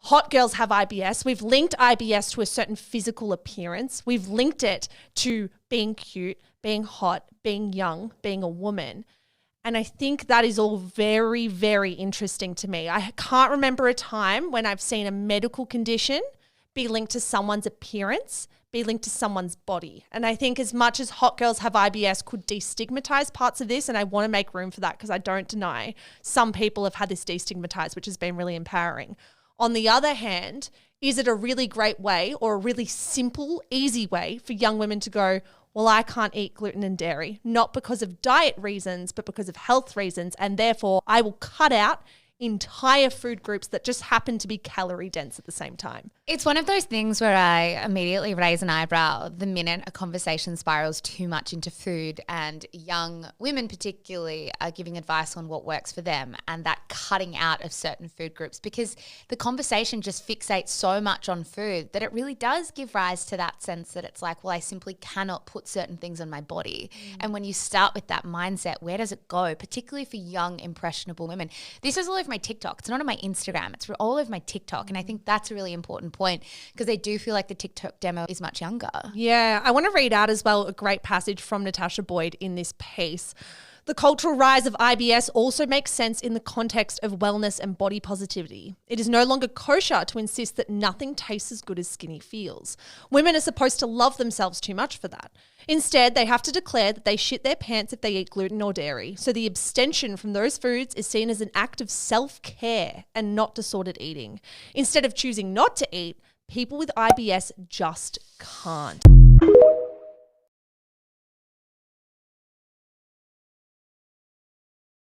hot girls have IBS. We've linked IBS to a certain physical appearance. We've linked it to being cute, being hot, being young, being a woman. And I think that is all very, very interesting to me. I can't remember a time when I've seen a medical condition be linked to someone's appearance, be linked to someone's body. And I think as much as hot girls have IBS could destigmatize parts of this, and I want to make room for that because I don't deny some people have had this destigmatized, which has been really empowering. On the other hand, is it a really great way or a really simple, easy way for young women to go, well, I can't eat gluten and dairy, not because of diet reasons, but because of health reasons. And therefore, I will cut out entire food groups that just happen to be calorie dense at the same time. It's one of those things where I immediately raise an eyebrow the minute a conversation spirals too much into food, and young women particularly are giving advice on what works for them, and that cutting out of certain food groups, because the conversation just fixates so much on food that it really does give rise to that sense that it's like, well, I simply cannot put certain things on my body. And when you start with that mindset, where does it go, particularly for young, impressionable women? This is all over my TikTok. It's not on my Instagram. It's all over my TikTok. And I think that's a really important point because I do feel like the TikTok demo is much younger. Yeah. I want to read out as well a great passage from Natasha Boyd in this piece. The cultural rise of IBS also makes sense in the context of wellness and body positivity. It is no longer kosher to insist that nothing tastes as good as skinny feels. Women are supposed to love themselves too much for that. Instead, they have to declare that they shit their pants if they eat gluten or dairy. So the abstention from those foods is seen as an act of self-care and not disordered eating. Instead of choosing not to eat, people with IBS just can't.